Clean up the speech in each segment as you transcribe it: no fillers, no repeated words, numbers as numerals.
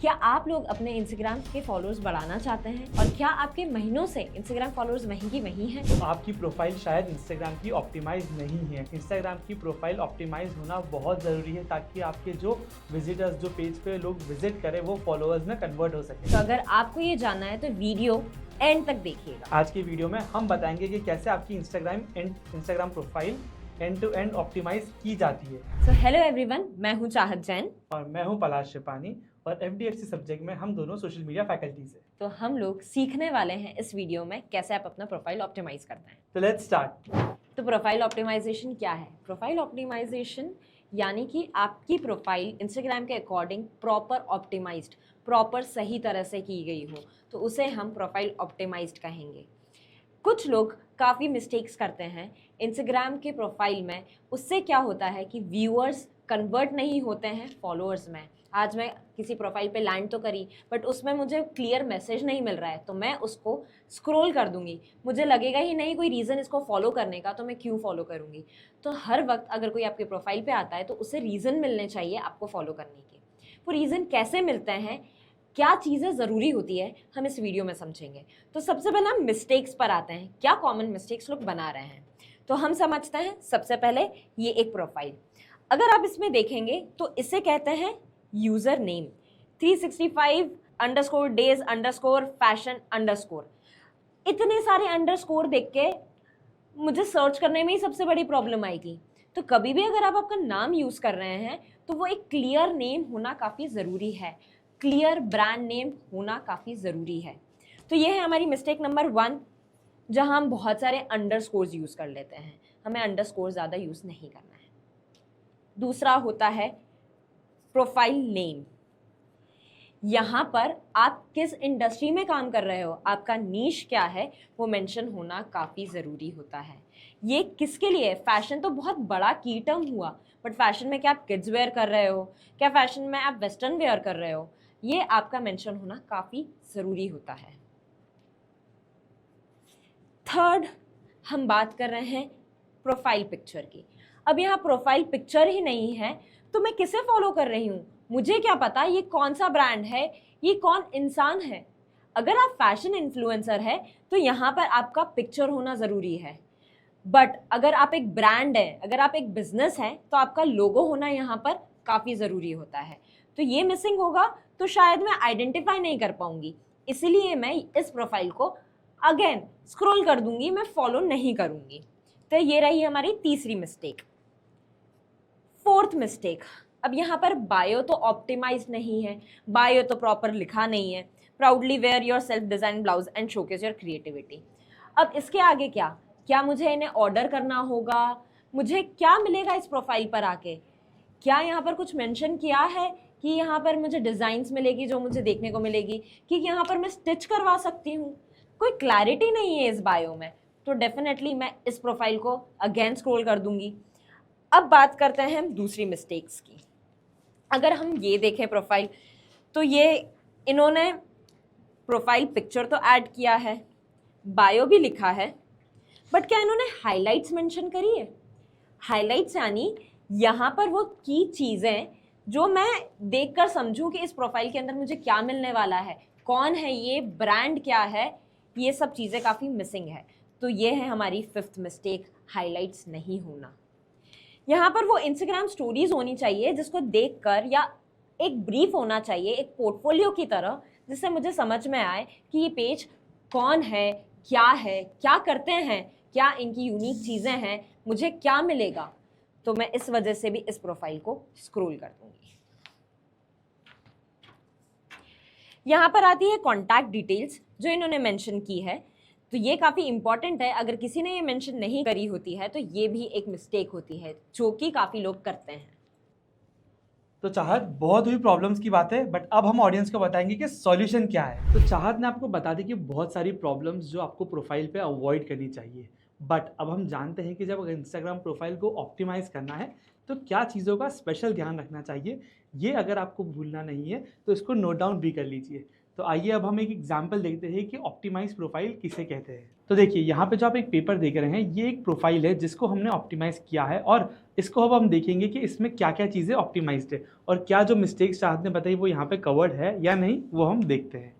क्या आप लोग अपने इंस्टाग्राम के फॉलोअर्स बढ़ाना चाहते हैं और क्या आपके महीनों से इंस्टाग्राम फॉलोअर्स वहीं हैं? तो आपकी प्रोफाइल शायद इंस्टाग्राम की ऑप्टिमाइज नहीं है। इंस्टाग्राम की प्रोफाइल ऑप्टिमाइज होना बहुत ज़रूरी है ताकि आपके जो विजिटर्स, जो पेज पे लोग विजिट करें, वो फॉलोअर्स में कन्वर्ट हो सके। तो अगर आपको ये जानना है तो वीडियो एंड तक देखिएगा। आज की वीडियो में हम बताएंगे कि कैसे आपकी Instagram profile end to end optimise की जाती है। सो हेलो एवरीवन, मैं हूँ चाहत जैन और मैं हूँ पलाश शिपानी और FDFC सब्जेक्ट में हम दोनों सोशल मीडिया फैकल्टी से। तो हम लोग सीखने वाले हैं इस वीडियो में कैसे आप अपना प्रोफाइल ऑप्टिमाइज करते हैं। तो लेट्स स्टार्ट। तो प्रोफाइल ऑप्टिमाइजेशन क्या है? प्रोफाइल ऑप्टिमाइजेशन यानी कि आपकी प्रोफाइल इंस्टाग्राम के अकॉर्डिंग प्रॉपर ऑप्टिमाइज्ड, प्रॉपर सही तरह से की गई हो, तो उसे हम प्रोफाइल ऑप्टिमाइज्ड कहेंगे। कुछ लोग काफ़ी मिस्टेक्स करते हैं इंस्टाग्राम के प्रोफाइल में। उससे क्या होता है कि व्यूअर्स कन्वर्ट नहीं होते हैं फॉलोअर्स में। आज मैं किसी प्रोफाइल पे लैंड तो करी बट उसमें मुझे क्लियर मैसेज नहीं मिल रहा है, तो मैं उसको स्क्रॉल कर दूंगी। मुझे लगेगा ही नहीं कोई रीज़न इसको फॉलो करने का, तो मैं क्यों फॉलो करूंगी। तो हर वक्त अगर कोई आपके प्रोफाइल पे आता है तो उसे रीज़न मिलने चाहिए आपको फॉलो करने के। वो रीज़न कैसे मिलते हैं, क्या चीज़ें ज़रूरी होती है, हम इस वीडियो में समझेंगे। तो सबसे पहले हम मिस्टेक्स पर आते हैं, क्या कॉमन मिस्टेक्स लोग बना रहे हैं। तो हम समझते हैं सबसे पहले ये एक प्रोफाइल, अगर आप इसमें देखेंगे तो इसे कहते हैं यूज़र नेम 365_days_fashion_। इतने सारे अंडरस्कोर देख के मुझे सर्च करने में ही सबसे बड़ी प्रॉब्लम आएगी। तो कभी भी अगर आप आपका नाम यूज़ कर रहे हैं तो वो एक क्लियर नेम होना काफ़ी ज़रूरी है, क्लियर ब्रांड नेम होना काफ़ी ज़रूरी है। तो ये है हमारी मिस्टेक नंबर 1, जहां हम बहुत सारे अंडरस्कोर्स यूज़ कर लेते हैं। हमें अंडरस्कोर ज़्यादा यूज़ नहीं करना है। दूसरा होता है प्रोफाइल नेम। यहाँ पर आप किस इंडस्ट्री में काम कर रहे हो, आपका नीश क्या है, वो मेंशन होना काफ़ी ज़रूरी होता है। ये किसके लिए? फैशन तो बहुत बड़ा की टर्म हुआ, बट फैशन में क्या आप किड्स वेयर कर रहे हो, क्या फैशन में आप वेस्टर्न वेयर कर रहे हो, ये आपका मेंशन होना काफ़ी ज़रूरी होता है। थर्ड, हम बात कर रहे हैं प्रोफाइल पिक्चर की। अब यहाँ प्रोफाइल पिक्चर ही नहीं है तो मैं किसे फॉलो कर रही हूँ, मुझे क्या पता ये कौन सा ब्रांड है, ये कौन इंसान है। अगर आप फैशन इन्फ्लुएंसर है तो यहाँ पर आपका पिक्चर होना ज़रूरी है, बट अगर आप एक ब्रांड है, अगर आप एक बिजनेस है, तो आपका लोगो होना यहाँ पर काफ़ी ज़रूरी होता है। तो ये मिसिंग होगा तो शायद मैं आइडेंटिफाई नहीं कर पाऊंगी, इसलिए मैं इस प्रोफाइल को अगेन स्क्रॉल कर दूंगी, मैं फॉलो नहीं करूंगी। तो ये रही हमारी तीसरी मिस्टेक। फोर्थ मिस्टेक, अब यहाँ पर बायो तो ऑप्टिमाइज नहीं है, बायो तो प्रॉपर लिखा नहीं है, proudly wear your self design blouse and showcase your creativity. अब इसके आगे क्या क्या मुझे इन्हें ऑर्डर करना होगा, मुझे क्या मिलेगा इस प्रोफाइल पर आके? क्या यहाँ पर कुछ मेंशन किया है कि यहाँ पर मुझे डिज़ाइंस मिलेगी जो मुझे देखने को मिलेगी, कि यहाँ पर मैं स्टिच करवा सकती हूँ? कोई क्लैरिटी नहीं है इस बायो में, तो डेफिनेटली मैं इस प्रोफाइल को अगेन स्क्रॉल कर दूंगी। अब बात करते हैं हम दूसरी मिस्टेक्स की। अगर हम ये देखें प्रोफाइल, तो ये इन्होंने प्रोफाइल पिक्चर तो ऐड किया है, बायो भी लिखा है, बट क्या इन्होंने हाइलाइट्स मेंशन करी है? हाइलाइट्स यानी यहाँ पर वो की चीज़ें जो मैं देखकर समझूं कि इस प्रोफाइल के अंदर मुझे क्या मिलने वाला है, कौन है ये, ब्रांड क्या है, ये सब चीज़ें काफ़ी मिसिंग है। तो ये है हमारी फिफ्थ मिस्टेक, हाइलाइट्स नहीं होना। यहाँ पर वो इंस्टाग्राम स्टोरीज होनी चाहिए जिसको देखकर, या एक ब्रीफ होना चाहिए एक पोर्टफोलियो की तरह, जिससे मुझे समझ में आए कि ये पेज कौन है, क्या करते हैं, क्या इनकी यूनिक चीज़ें हैं, मुझे क्या मिलेगा। तो मैं इस वजह से भी इस प्रोफाइल को स्क्रॉल कर दूंगी। यहाँ पर आती है कॉन्टैक्ट डिटेल्स जो इन्होंने मेंशन की है, तो ये काफ़ी इंपॉर्टेंट है। अगर किसी ने ये मेंशन नहीं करी होती है तो ये भी एक मिस्टेक होती है जो कि काफ़ी लोग करते हैं। तो चाहत, बहुत हुई प्रॉब्लम्स की बात है, बट अब हम ऑडियंस को बताएंगे कि सॉल्यूशन क्या है। तो चाहत ने आपको बता दी कि बहुत सारी प्रॉब्लम्स जो आपको प्रोफाइल पे अवॉइड करनी चाहिए, बट अब हम जानते हैं कि जब इंस्टाग्राम प्रोफाइल को ऑप्टिमाइज करना है तो क्या चीज़ों का स्पेशल ध्यान रखना चाहिए। ये अगर आपको भूलना नहीं है तो इसको नोट डाउन भी कर लीजिए। तो तो आइए अब हम एक एग्जाम्पल देखते हैं कि ऑप्टिमाइज प्रोफाइल किसे कहते हैं। तो देखिए यहाँ पे जो आप एक पेपर देख रहे हैं ये एक प्रोफाइल है जिसको हमने ऑप्टिमाइज किया है, और इसको अब हम देखेंगे कि इसमें क्या क्या चीज़ें ऑप्टिमाइज्ड है और क्या जो मिस्टेक्स चाहत ने बताई वो यहाँ पे कवर्ड है या नहीं, वो हम देखते हैं।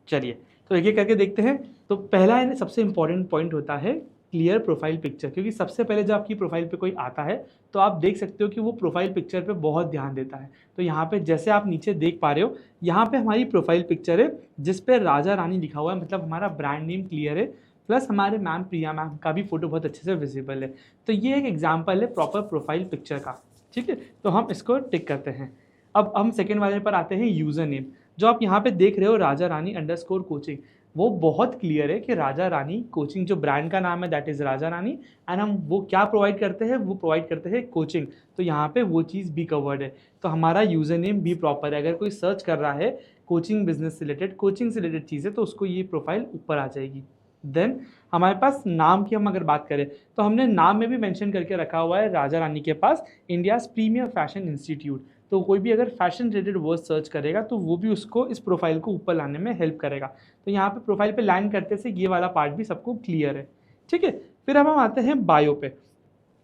चलिए तो एक एक करके देखते हैं। तो पहला है सबसे इंपॉर्टेंट पॉइंट होता है क्लियर प्रोफाइल पिक्चर, क्योंकि सबसे पहले जब आपकी प्रोफाइल पे कोई आता है तो आप देख सकते हो कि वो प्रोफाइल पिक्चर पे बहुत ध्यान देता है। तो यहाँ पे जैसे आप नीचे देख पा रहे हो, यहाँ पे हमारी प्रोफाइल पिक्चर है जिस पे राजा रानी लिखा हुआ है, मतलब हमारा ब्रांड नेम क्लियर है, प्लस हमारे मैम प्रिया मैम का भी फोटो बहुत अच्छे से विजिबल है। तो ये एक एग्जाम्पल है प्रॉपर प्रोफाइल पिक्चर का। ठीक है, तो हम इसको टिक करते हैं। अब हम सेकेंड वाले पर आते हैं, यूज़र नेम। जो आप यहाँ पे देख रहे हो राजा रानी अंडरस्कोर कोचिंग, वो बहुत क्लियर है कि राजा रानी कोचिंग जो ब्रांड का नाम है that is Raja Rani, and हम वो क्या प्रोवाइड करते हैं, वो प्रोवाइड करते हैं कोचिंग। तो यहाँ पे वो चीज़ भी कवर्ड है। तो हमारा यूज़र नेम भी प्रॉपर है। अगर कोई सर्च कर रहा है कोचिंग बिजनेस से रिलेटेड, कोचिंग से रिलेटेड चीज़ें, तो उसको ये प्रोफाइल ऊपर आ जाएगी। देन हमारे पास नाम की हम अगर बात करें तो हमने नाम में भी मेंशन करके रखा हुआ है राजा रानी के पास इंडियाज़ प्रीमियर फैशन इंस्टीट्यूट। तो कोई भी अगर फैशन रिलेटेड वर्ड सर्च करेगा तो वो भी उसको इस प्रोफाइल को ऊपर लाने में हेल्प करेगा। तो यहाँ पे प्रोफाइल पे लैंड करते से ये वाला पार्ट भी सबको क्लियर है। ठीक है, फिर अब हम आते हैं बायो पे।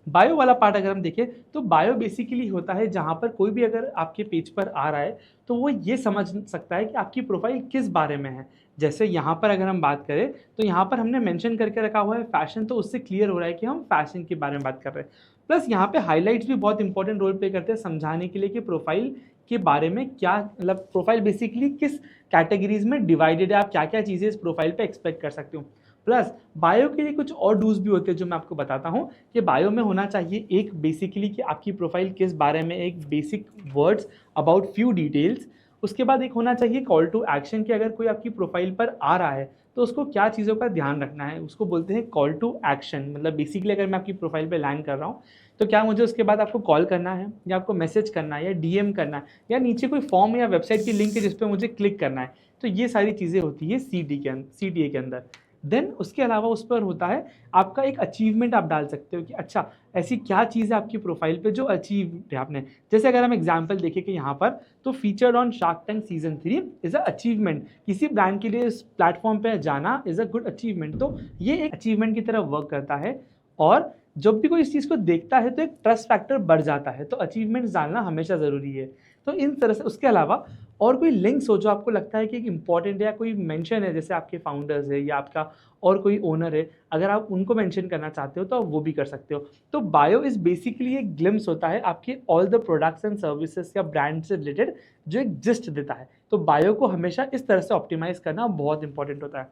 बायो वाला पार्ट अगर हम देखें तो बायो बेसिकली होता है जहाँ पर कोई भी अगर आपके पेज पर आ रहा है तो वो ये समझ सकता है कि आपकी प्रोफाइल किस बारे में है। जैसे यहाँ पर अगर हम बात करें तो यहाँ पर हमने मेंशन करके रखा हुआ है फैशन, तो उससे क्लियर हो रहा है कि हम फैशन के बारे में बात कर रहे हैं। प्लस यहाँ पे हाईलाइट्स भी बहुत इंपॉर्टेंट रोल प्ले करते हैं समझाने के लिए कि प्रोफाइल के बारे में क्या, मतलब प्रोफाइल बेसिकली किस कैटेगरीज में डिवाइडेड है, आप क्या क्या चीज़ें इस प्रोफाइल पे एक्सपेक्ट कर सकते हो। प्लस बायो के लिए कुछ और डूज भी होते हैं जो मैं आपको बताता हूँ कि बायो में होना चाहिए एक बेसिकली कि आपकी प्रोफाइल किस बारे में, एक basic words about few details. उसके बाद एक होना चाहिए कॉल टू एक्शन कि अगर कोई आपकी प्रोफाइल पर आ रहा है तो उसको क्या चीज़ों का ध्यान रखना है, उसको बोलते हैं कॉल टू एक्शन। मतलब बेसिकली अगर मैं आपकी प्रोफाइल पे लैंड कर रहा हूँ तो क्या मुझे उसके बाद आपको कॉल करना है या आपको मैसेज करना है या डीएम करना है या नीचे कोई फॉर्म या वेबसाइट की लिंक है जिस पर मुझे क्लिक करना है। तो ये सारी चीज़ें होती है CTA के अंदर। देन उसके अलावा उस पर होता है आपका एक अचीवमेंट, आप डाल सकते हो कि अच्छा ऐसी क्या चीज़ है आपकी प्रोफाइल पे जो अचीव है आपने। जैसे अगर हम एग्जांपल देखें कि यहाँ पर तो featured on shark tank season 3 is a achievement. किसी ब्रांड के लिए इस प्लेटफॉर्म पे जाना इज़ अ गुड अचीवमेंट। तो ये एक अचीवमेंट की तरह वर्क करता है, और जब भी कोई इस चीज़ को देखता है तो एक ट्रस्ट फैक्टर बढ़ जाता है। तो अचीवमेंट्स डालना हमेशा ज़रूरी है। तो इन तरह से उसके अलावा और कोई लिंक्स हो जो आपको लगता है कि एक इंपॉर्टेंट है या कोई मेंशन है, जैसे आपके फाउंडर्स है या आपका और कोई ओनर है, अगर आप उनको मेंशन करना चाहते हो तो आप वो भी कर सकते हो। तो बायो इज बेसिकली एक ग्लिम्स होता है आपके all the products and services या ब्रांड से रिलेटेड जो एक जिस्ट देता है। तो बायो को हमेशा इस तरह से ऑप्टिमाइज करना बहुत इंपॉर्टेंट होता है।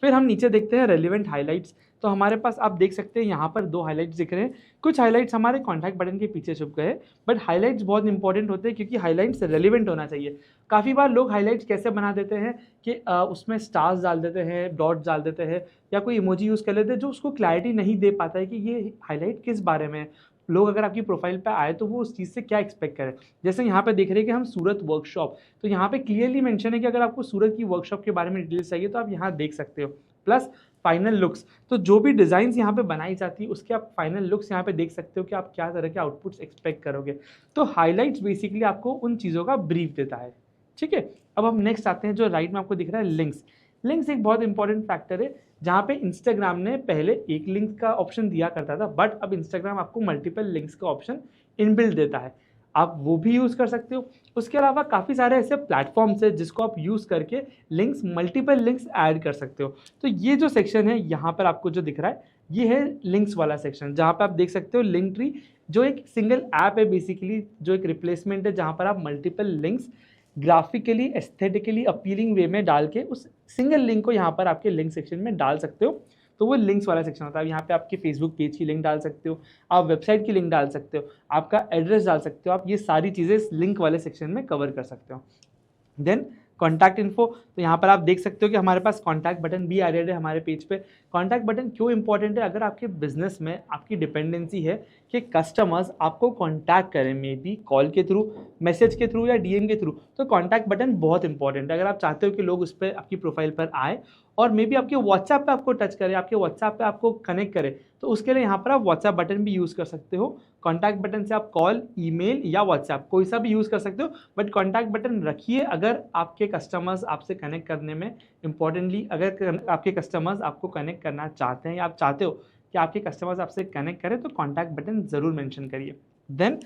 फिर हम नीचे देखते हैं रेलिवेंट हाइलाइट्स। तो हमारे पास आप देख सकते हैं यहाँ पर 2 हाइलाइट्स दिख रहे हैं। कुछ हाइलाइट्स हमारे कॉन्टैक्ट बटन के पीछे छुप गए, बट हाइलाइट्स बहुत इंपॉर्टेंट होते हैं क्योंकि हाइलाइट्स रेलिवेंट होना चाहिए। काफ़ी बार लोग हाइलाइट्स कैसे बना देते हैं कि उसमें स्टार्स डाल देते हैं, डॉट्स डाल देते हैं या कोई इमोजी यूज़ कर लेते हैं जो उसको क्लैरिटी नहीं दे पाता है कि ये हाईलाइट किस बारे में है। लोग अगर आपकी प्रोफाइल पे आए तो वो उस चीज़ से क्या एक्सपेक्ट करें। जैसे यहाँ पे देख रहे हैं कि हम सूरत वर्कशॉप, तो यहाँ पे क्लियरली मेंशन है कि अगर आपको सूरत की वर्कशॉप के बारे में डिटेल्स चाहिए तो आप यहाँ देख सकते हो। प्लस फाइनल लुक्स, तो जो भी डिज़ाइंस यहाँ पे बनाई जाती है उसके आप फाइनल लुक्स यहाँ पे देख सकते हो कि आप क्या तरह के आउटपुट्स एक्सपेक्ट करोगे। तो हाईलाइट्स बेसिकली आपको उन चीज़ों का ब्रीफ देता है। ठीक है, अब हम नेक्स्ट आते हैं जो राइट में आपको दिख रहा है लिंक्स। लिंक्स एक बहुत इंपॉर्टेंट फैक्टर है जहाँ पे इंस्टाग्राम ने पहले एक लिंक का ऑप्शन दिया करता था, बट अब इंस्टाग्राम आपको मल्टीपल लिंक्स का ऑप्शन इनबिल्ट देता है, आप वो भी यूज़ कर सकते हो। उसके अलावा काफ़ी सारे ऐसे प्लेटफॉर्म्स है जिसको आप यूज़ करके लिंक्स, मल्टीपल लिंक्स ऐड कर सकते हो। तो ये जो सेक्शन है यहाँ पर आपको जो दिख रहा है ये है लिंक्स वाला सेक्शन, जहाँ पर आप देख सकते हो लिंक ट्री जो एक सिंगल ऐप है बेसिकली, जो एक रिप्लेसमेंट है जहाँ पर आप multiple links graphically aesthetically appealing way में डाल के उस सिंगल लिंक को यहाँ पर आपके लिंक सेक्शन में डाल सकते हो। तो वो लिंक्स वाला सेक्शन होता है। यहाँ पे आपके फेसबुक पेज की लिंक डाल सकते हो, आप वेबसाइट की लिंक डाल सकते हो, आपका एड्रेस डाल सकते हो, आप ये सारी चीज़ें इस लिंक वाले सेक्शन में कवर कर सकते हो। देन कॉन्टैक्ट इन्फो, तो यहाँ पर आप देख सकते हो कि हमारे पास कॉन्टैक्ट बटन भी एडेड है हमारे पेज पे। कॉन्टैक्ट बटन क्यों इंपॉर्टेंट है, अगर आपके बिजनेस में आपकी डिपेंडेंसी है कि कस्टमर्स आपको कांटेक्ट करें, मे बी कॉल के थ्रू, मैसेज के थ्रू या डीएम के थ्रू। तो कांटेक्ट बटन बहुत इंपॉर्टेंट है। अगर आप चाहते हो कि लोग उस पर आपकी प्रोफाइल पर आए और मे बी आपके व्हाट्सएप पे आपको टच करें, आपके व्हाट्सएप पे आपको कनेक्ट करें, तो उसके लिए यहाँ पर आप व्हाट्सएप बटन भी यूज़ कर सकते हो। कॉन्टैक्ट बटन से आप कॉल, ईमेल या व्हाट्सएप कोई सा भी यूज़ कर सकते हो, बट कॉन्टैक्ट बटन रखिए अगर आपके कस्टमर्स आपसे कनेक्ट करने में, इंपॉर्टेंटली अगर आपके कस्टमर्स आपको कनेक्ट करना चाहते हैं या आप चाहते हो कि आपके कस्टमर्स आपसे कनेक्ट करें, तो कॉन्टैक्ट बटन ज़रूर मेंशन करिए। Then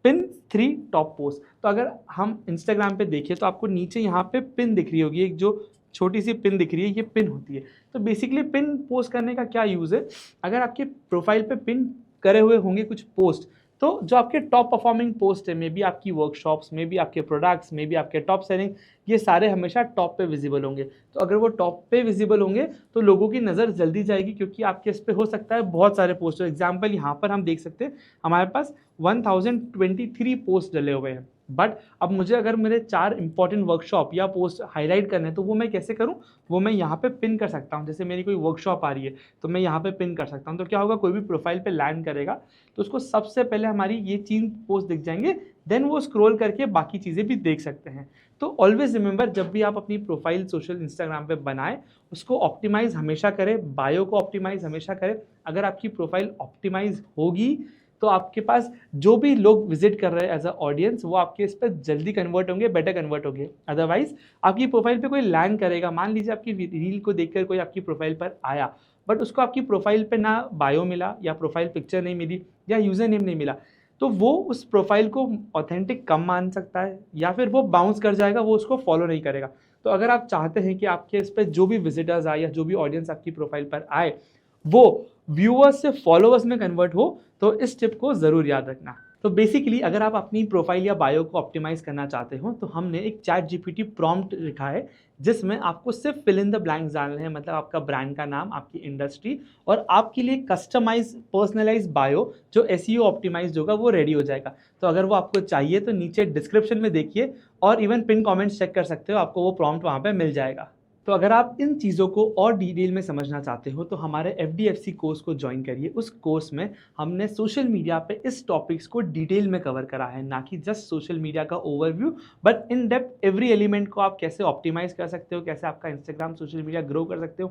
pin 3 top post. तो अगर हम इंस्टाग्राम पे देखें तो आपको नीचे यहाँ पे पिन दिख रही होगी, एक जो छोटी सी पिन दिख रही है, ये पिन होती है। तो बेसिकली पिन पोस्ट करने का क्या यूज़ है, अगर आपके प्रोफाइल पे पिन करे हुए होंगे कुछ पोस्ट, तो जो आपके टॉप परफॉर्मिंग पोस्ट है, मे बी आपकी वर्कशॉप्स, मे बी आपके प्रोडक्ट्स, मे बी आपके टॉप सेलिंग, ये सारे हमेशा टॉप पे विजिबल होंगे। तो अगर वो टॉप पे विजिबल होंगे तो लोगों की नज़र जल्दी जाएगी, क्योंकि आपके इस पे हो सकता है बहुत सारे पोस्ट। एग्जाम्पल यहाँ पर हम देख सकते हैं, हमारे पास 1023 पोस्ट डले हुए हैं, बट अब मुझे अगर मेरे 4 इंपॉर्टेंट वर्कशॉप या पोस्ट हाईलाइट करने हैं, तो वो मैं कैसे करूं, वो मैं यहाँ पे पिन कर सकता हूं। जैसे मेरी कोई वर्कशॉप आ रही है तो मैं यहाँ पे पिन कर सकता हूं। तो क्या होगा, कोई भी प्रोफाइल पे लैंड करेगा तो उसको सबसे पहले हमारी ये 3 पोस्ट दिख जाएंगे, देन वो स्क्रॉल करके बाकी चीज़ें भी देख सकते हैं। तो ऑलवेज रिमेंबर, जब भी आप अपनी प्रोफाइल सोशल इंस्टाग्राम पे बनाएं, उसको ऑप्टिमाइज हमेशा करें, बायो को ऑप्टिमाइज हमेशा करें। अगर आपकी प्रोफाइल ऑप्टिमाइज होगी तो आपके पास जो भी लोग विजिट कर रहे हैं एज अ ऑडियंस, वो आपके इस पर जल्दी कन्वर्ट होंगे, बेटर कन्वर्ट होंगे। अदरवाइज आपकी प्रोफाइल पे कोई लैंड करेगा, मान लीजिए आपकी रील को देखकर कोई आपकी प्रोफाइल पर आया, बट उसको आपकी प्रोफाइल पे ना बायो मिला, या प्रोफाइल पिक्चर नहीं मिली, या यूज़र नेम नहीं मिला, तो वो उस प्रोफाइल को ऑथेंटिक कम मान सकता है, या फिर वो बाउंस कर जाएगा, वो उसको फॉलो नहीं करेगा। तो अगर आप चाहते हैं कि आपके इस पर जो भी विजिटर्स आए या जो भी ऑडियंस आपकी प्रोफाइल पर आए वो व्यूअर्स से फॉलोअर्स में कन्वर्ट हो, तो इस टिप को ज़रूर याद रखना। तो बेसिकली अगर आप अपनी प्रोफाइल या बायो को ऑप्टिमाइज करना चाहते हो, तो हमने एक चैट जीपीटी प्रॉम्प्ट लिखा है, जिसमें आपको सिर्फ फिल इन द ब्लैंक्स डालने हैं, मतलब आपका ब्रांड का नाम, आपकी इंडस्ट्री, और आपके लिए कस्टमाइज पर्सनलाइज बायो जो एसईओ ऑप्टिमाइज होगा, वो रेडी हो जाएगा। तो अगर वो आपको चाहिए तो नीचे डिस्क्रिप्शन में देखिए, और इवन पिन कमेंट्स चेक कर सकते हो, आपको वो प्रॉम्प्ट वहाँ पे मिल जाएगा। तो अगर आप इन चीज़ों को और डिटेल में समझना चाहते हो, तो हमारे FDFC कोर्स को ज्वाइन करिए। उस कोर्स में हमने सोशल मीडिया पे इस टॉपिक्स को डिटेल में कवर करा है, ना कि जस्ट सोशल मीडिया का overview, but in depth every element को आप कैसे ऑप्टिमाइज कर सकते हो, कैसे आपका इंस्टाग्राम सोशल मीडिया ग्रो कर सकते हो,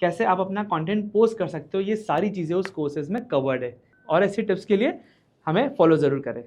कैसे आप अपना कंटेंट पोस्ट कर सकते हो, ये सारी चीज़ें उस कोर्सेज में कवर्ड है। और ऐसी टिप्स के लिए हमें फॉलो ज़रूर करें।